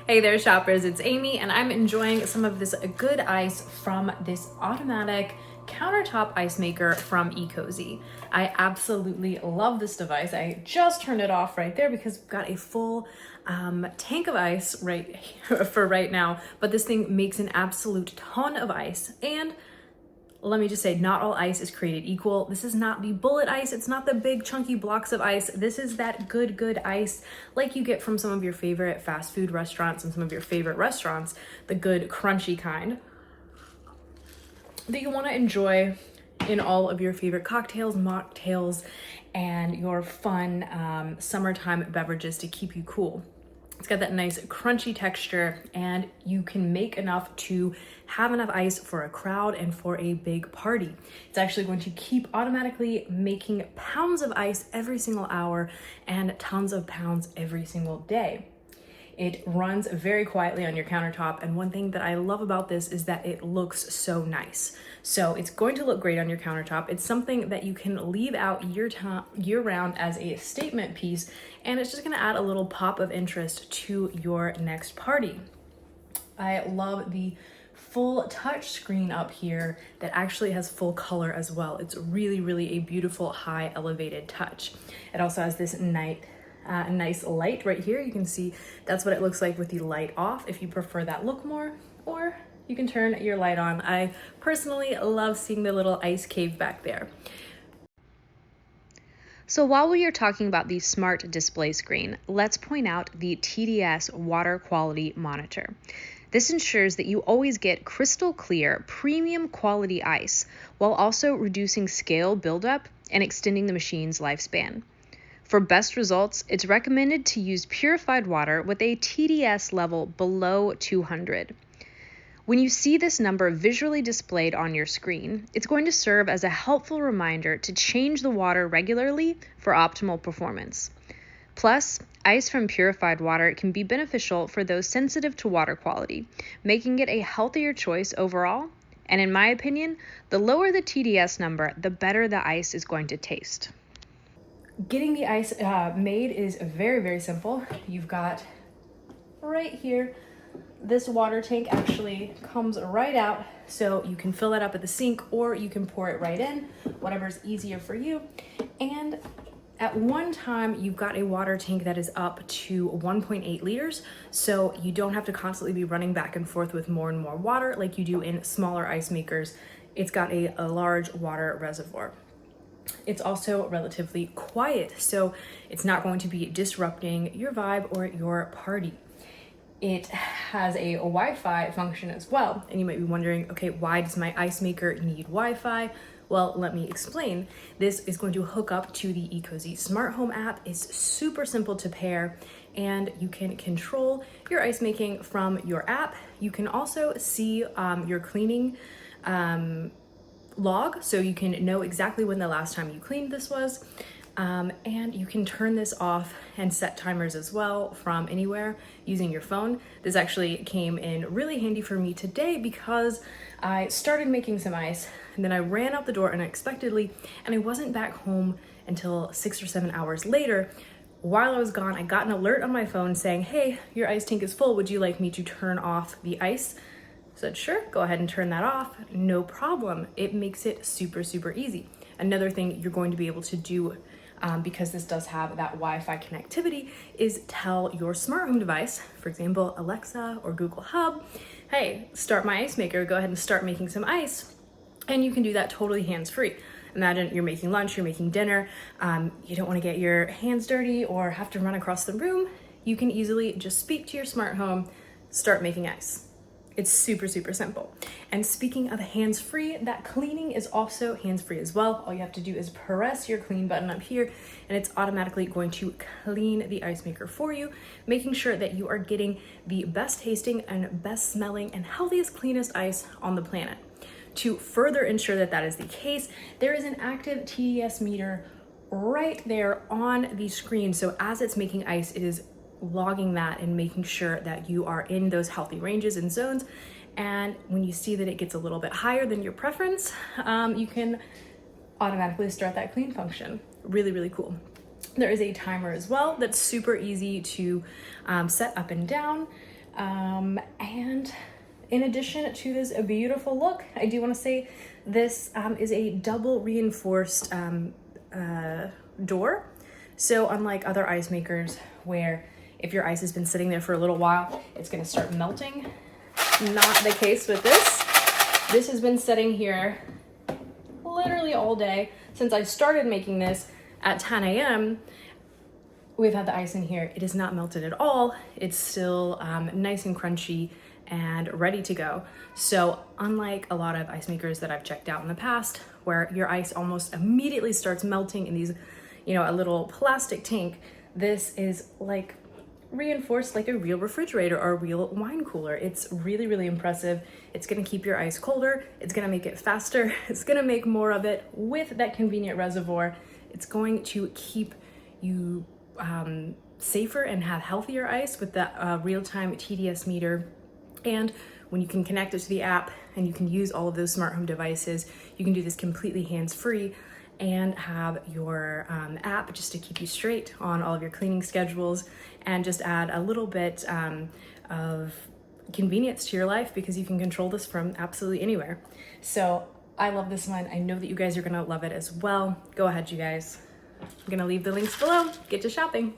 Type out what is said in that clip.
Hey there shoppers, it's Amy and I'm enjoying some of this good ice from this automatic countertop ice maker from ecozy. I absolutely love this device. I just turned it off right there because we've got a full tank of ice right here for right now, but this thing makes an absolute ton of ice. And let me just say, not all ice is created equal. This is not the bullet ice. It's not the big chunky blocks of ice. This is that good ice like you get from some of your favorite fast food restaurants and some of your favorite restaurants, the good crunchy kind that you want to enjoy in all of your favorite cocktails, mocktails, and your fun summertime beverages to keep you cool. It's got that nice crunchy texture and you can make enough to have enough ice for a crowd and for a big party. It's actually going to keep automatically making pounds of ice every single hour and tons of pounds every single day. It runs very quietly on your countertop, and one thing that I love about this is that it looks so nice. So it's going to look great on your countertop. It's something that you can leave out year round as a statement piece, and it's just gonna add a little pop of interest to your next party. I love the full touch screen up here that actually has full color as well. It's really a beautiful high elevated touch. It also has this nice light right here. You can see that's what it looks like with the light off if you prefer that look more, or you can turn your light on. I personally love seeing the little ice cave back there. So while we are talking about the smart display screen, let's point out the TDS water quality monitor. This ensures that you always get crystal clear, premium quality ice, while also reducing scale buildup and extending the machine's lifespan. For best results, it's recommended to use purified water with a TDS level below 200. When you see this number visually displayed on your screen, it's going to serve as a helpful reminder to change the water regularly for optimal performance. Plus, ice from purified water can be beneficial for those sensitive to water quality, making it a healthier choice overall. And in my opinion, the lower the TDS number, the better the ice is going to taste. Getting the ice made is very simple. You've got right here, this water tank actually comes right out, so you can fill that up at the sink or you can pour it right in, whatever's easier for you. And at one time, you've got a water tank that is up to 1.8 liters, so you don't have to constantly be running back and forth with more and more water like you do in smaller ice makers. It's got a large water reservoir. It's also relatively quiet, so it's not going to be disrupting your vibe or your party. It has a Wi-Fi function as well, and you might be wondering, okay, why does my ice maker need Wi-Fi? Well, let me explain. This is going to hook up to the ecozy smart home app. It's super simple to pair, and you can control your ice making from your app. You can also see your cleaning log, so you can know exactly when the last time you cleaned this was, and you can turn this off and set timers as well from anywhere using your phone. This actually came in really handy for me today because I started making some ice and then I ran out the door unexpectedly and I wasn't back home until 6 or 7 hours later. While I was gone, I got an alert on my phone saying, hey, your ice tank is full, would you like me to turn off the ice? I said, sure, go ahead and turn that off, no problem. It makes it super easy. Another thing you're going to be able to do, because this does have that Wi-Fi connectivity, is tell your smart home device, for example, Alexa or Google Hub, hey, start my ice maker, go ahead and start making some ice. And you can do that totally hands-free. Imagine you're making lunch, you're making dinner, you don't want to get your hands dirty or have to run across the room. You can easily just speak to your smart home, start making ice. It's super simple. And speaking of hands-free, that cleaning is also hands-free as well. All you have to do is press your clean button up here and it's automatically going to clean the ice maker for you, making sure that you are getting the best tasting and best smelling and healthiest, cleanest ice on the planet. To further ensure that that is the case, there is an active TDS meter right there on the screen. So as it's making ice, it is logging that and making sure that you are in those healthy ranges and zones. And when you see that it gets a little bit higher than your preference, you can automatically start that clean function. Really cool. There is a timer as well that's super easy to set up and down. And in addition to this beautiful look, I do want to say this is a double reinforced door. So unlike other ice makers where if your ice has been sitting there for a little while, it's going to start melting, not the case with this. This has been sitting here literally all day since I started making this at 10 a.m. We've had the ice in here. It is not melted at all. It's still nice and crunchy and ready to go. So unlike a lot of ice makers that I've checked out in the past, where your ice almost immediately starts melting in these, a little plastic tank, this is like reinforced like a real refrigerator or a real wine cooler. It's really, really impressive. It's gonna keep your ice colder. It's gonna make it faster. It's gonna make more of it with that convenient reservoir. It's going to keep you safer and have healthier ice with that real-time TDS meter. And when you can connect it to the app and you can use all of those smart home devices, you can do this completely hands-free and have your app just to keep you straight on all of your cleaning schedules and just add a little bit of convenience to your life because you can control this from absolutely anywhere. So I love this one. I know that you guys are gonna love it as well. Go ahead, you guys. I'm gonna leave the links below. Get to shopping.